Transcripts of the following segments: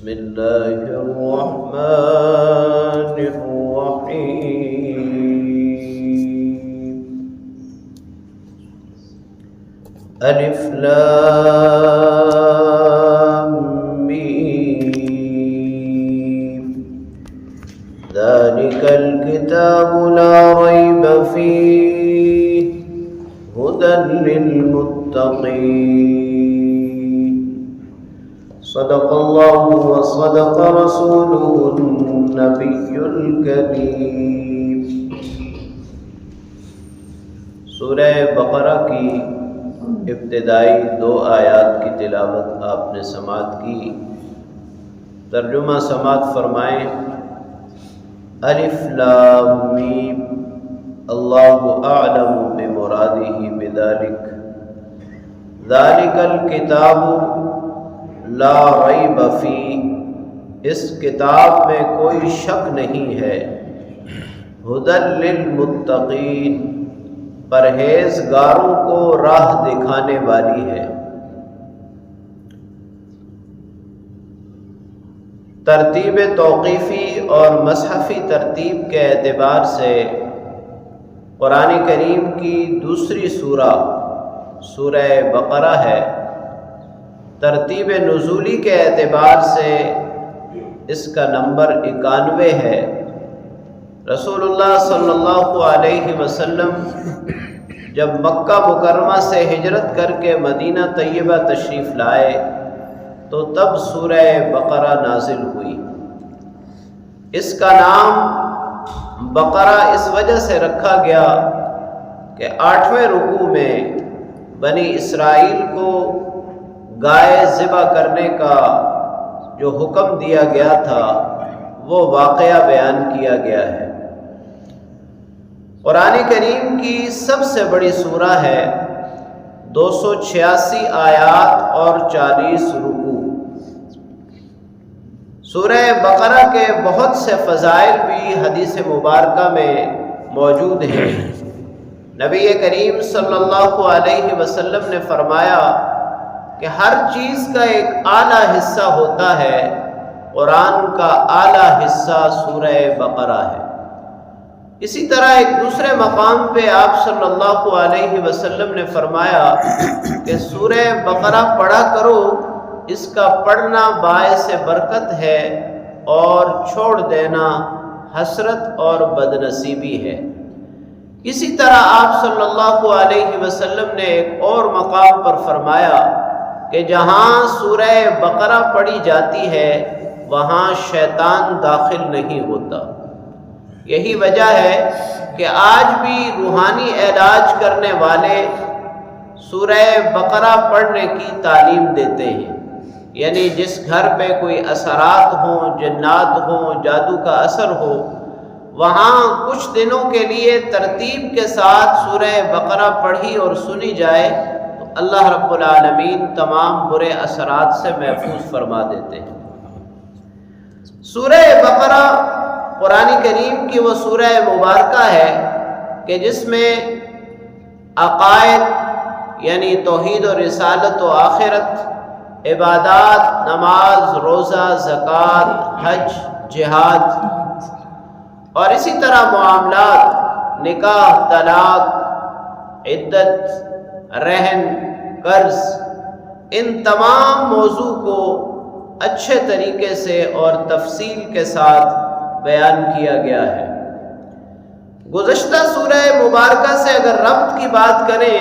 بسم اللہ الرحمن الرحیم الف لام میم ذالک الکتاب لا ریب فیہ ہدی للمتقین صدق اللہ وصدق رسولہ النبی الکریم۔ سورہ بقرہ کی ابتدائی 2 آیات کی تلاوت آپ نے سماعت کی، ترجمہ سماعت فرمائیں۔ الف لام میم اللہ اعلم بمرادہ بذلک ذالک الکتاب لا ریب فیہ، اس کتاب میں کوئی شک نہیں ہے، ہدی للمتقین، پرہیزگاروں کو راہ دکھانے والی ہے۔ ترتیب توقیفی اور مصحفی ترتیب کے اعتبار سے قرآن کریم کی دوسری سورہ بقرہ ہے۔ ترتیب نزولی کے اعتبار سے اس کا نمبر 91 ہے۔ رسول اللہ صلی اللہ علیہ وسلم جب مکہ مکرمہ سے ہجرت کر کے مدینہ طیبہ تشریف لائے تو تب سورہ بقرہ نازل ہوئی۔ اس کا نام بقرہ اس وجہ سے رکھا گیا کہ 8ویں رکوع میں بنی اسرائیل کو گائے ذبح کرنے کا جو حکم دیا گیا تھا وہ واقعہ بیان کیا گیا ہے۔ قرآن کریم کی سب سے بڑی سورہ ہے، 286 آیات اور 40 رکوع۔ سورہ بقرہ کے بہت سے فضائل بھی حدیث مبارکہ میں موجود ہیں۔ نبی کریم صلی اللہ علیہ وسلم نے فرمایا کہ ہر چیز کا ایک اعلیٰ حصہ ہوتا ہے، قرآن کا اعلیٰ حصہ سورہ بقرہ ہے۔ اسی طرح ایک دوسرے مقام پہ آپ صلی اللہ علیہ وسلم نے فرمایا کہ سورہ بقرہ پڑھا کرو، اس کا پڑھنا باعث برکت ہے اور چھوڑ دینا حسرت اور بدنصیبی ہے۔ اسی طرح آپ صلی اللہ علیہ وسلم نے ایک اور مقام پر فرمایا کہ جہاں سورہ بقرہ پڑھی جاتی ہے وہاں شیطان داخل نہیں ہوتا۔ یہی وجہ ہے کہ آج بھی روحانی علاج کرنے والے سورہ بقرہ پڑھنے کی تعلیم دیتے ہیں، یعنی جس گھر پہ کوئی اثرات ہوں، جنات ہوں، جادو کا اثر ہو، وہاں کچھ دنوں کے لیے ترتیب کے ساتھ سورہ بقرہ پڑھی اور سنی جائے تو اللہ رب العالمین تمام برے اثرات سے محفوظ فرما دیتے ہیں۔ سورہ بقرہ قرآن کریم کی وہ سورہ مبارکہ ہے کہ جس میں عقائد یعنی توحید و رسالت و آخرت، عبادات، نماز، روزہ، زکوٰۃ، حج، جہاد اور اسی طرح معاملات، نکاح، طلاق، عدت، رہن، قرض، ان تمام موضوع کو اچھے طریقے سے اور تفصیل کے ساتھ بیان کیا گیا ہے۔ گزشتہ سورہ مبارکہ سے اگر ربط کی بات کریں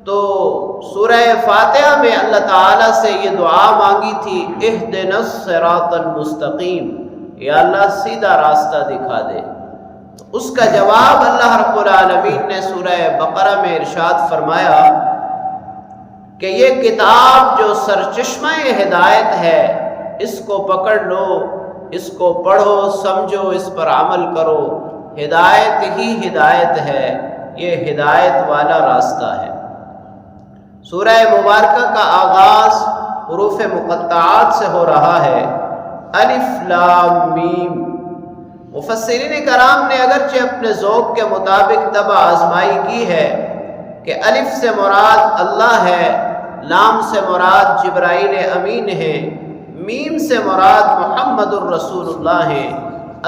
تو سورہ فاتحہ میں اللہ تعالیٰ سے یہ دعا مانگی تھی، اہدنا الصراط المستقیم، یا اللہ سیدھا راستہ دکھا دے۔ اس کا جواب اللہ رب العالمین نے سورہ بقرہ میں ارشاد فرمایا کہ یہ کتاب جو سرچشمہ ہدایت ہے، اس کو پکڑ لو، اس کو پڑھو، سمجھو، اس پر عمل کرو، ہدایت ہی ہدایت ہے، یہ ہدایت والا راستہ ہے۔ سورہ مبارکہ کا آغاز حروف مقطعات سے ہو رہا ہے، الف لام میم۔ مفسرین کرام نے اگرچہ اپنے ذوق کے مطابق طبع آزمائی کی ہے کہ الف سے مراد اللہ ہے، لام سے مراد جبرائیل امین ہے، میم سے مراد محمد الرسول اللہ ہے۔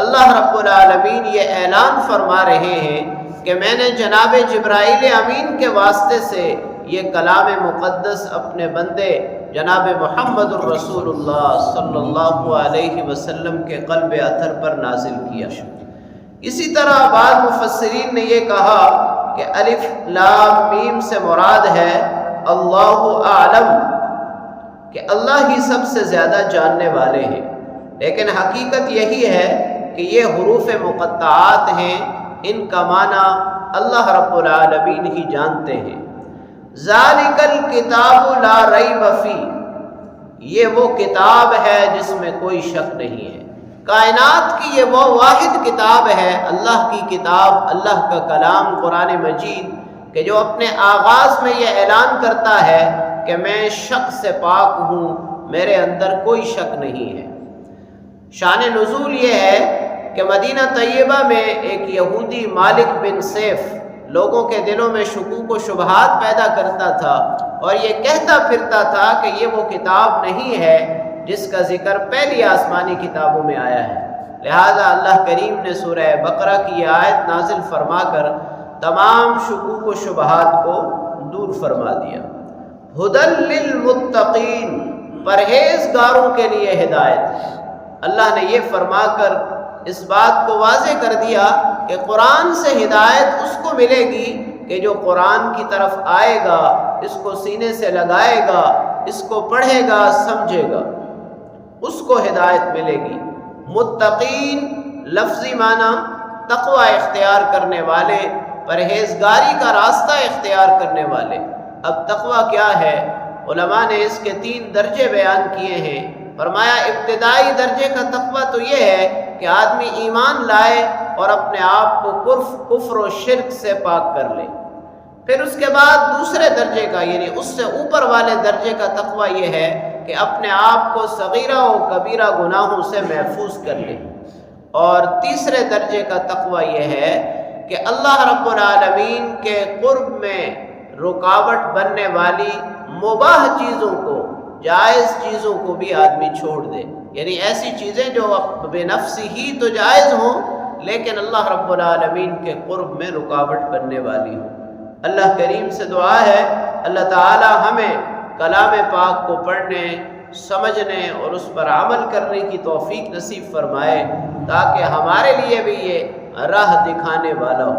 اللہ رب العالمین یہ اعلان فرما رہے ہیں کہ میں نے جناب جبرائیل امین کے واسطے سے یہ کلام مقدس اپنے بندے جناب محمد الرسول اللہ صلی اللہ علیہ وسلم کے قلب اطہر پر نازل کیا۔ اسی طرح بعض مفسرین نے یہ کہا کہ الف لام میم سے مراد ہے اللہ اعلم، کہ اللہ ہی سب سے زیادہ جاننے والے ہیں، لیکن حقیقت یہی ہے کہ یہ حروف مقطعات ہیں، ان کا معنی اللہ رب العالمین ہی جانتے ہیں۔ ذالک الکتاب لا ریب فیہ، یہ وہ کتاب ہے جس میں کوئی شک نہیں ہے۔ کائنات کی یہ وہ واحد کتاب ہے، اللہ کی کتاب، اللہ کا کلام قرآن مجید، کہ جو اپنے آغاز میں یہ اعلان کرتا ہے کہ میں شک سے پاک ہوں، میرے اندر کوئی شک نہیں ہے۔ شان نزول یہ ہے کہ مدینہ طیبہ میں ایک یہودی مالک بن سیف لوگوں کے دلوں میں شکوک و شبہات پیدا کرتا تھا اور یہ کہتا پھرتا تھا کہ یہ وہ کتاب نہیں ہے جس کا ذکر پہلی آسمانی کتابوں میں آیا ہے۔ لہذا اللہ کریم نے سورہ بقرہ کی یہ آیت نازل فرما کر تمام شکوک و شبہات کو دور فرما دیا۔ ہدی للمتقین، پرہیزگاروں کے لیے ہدایت۔ اللہ نے یہ فرما کر اس بات کو واضح کر دیا کہ قرآن سے ہدایت اس کو ملے گی کہ جو قرآن کی طرف آئے گا، اس کو سینے سے لگائے گا، اس کو پڑھے گا، سمجھے گا، اس کو ہدایت ملے گی۔ متقین لفظی معنی تقوی اختیار کرنے والے، پرہیزگاری کا راستہ اختیار کرنے والے۔ اب تقوی کیا ہے؟ علماء نے اس کے 3 درجے بیان کیے ہیں۔ فرمایا ابتدائی درجے کا تقوی تو یہ ہے کہ آدمی ایمان لائے اور اپنے آپ کو کفر و شرک سے پاک کر لے۔ پھر اس کے بعد دوسرے درجے کا، یعنی اس سے اوپر والے درجے کا تقوی یہ ہے کہ اپنے آپ کو صغیرہ و کبیرہ گناہوں سے محفوظ کر لے۔ اور تیسرے درجے کا تقوی یہ ہے کہ اللہ رب العالمین کے قرب میں رکاوٹ بننے والی مباح چیزوں کو، جائز چیزوں کو بھی آدمی چھوڑ دے، یعنی ایسی چیزیں جو بے نفس ہی تو جائز ہوں لیکن اللہ رب العالمین کے قرب میں رکاوٹ بننے والی ہوں۔ اللہ کریم سے دعا ہے اللہ تعالی ہمیں کلام پاک کو پڑھنے، سمجھنے اور اس پر عمل کرنے کی توفیق نصیب فرمائے تاکہ ہمارے لیے بھی یہ راہ دکھانے والا ہو۔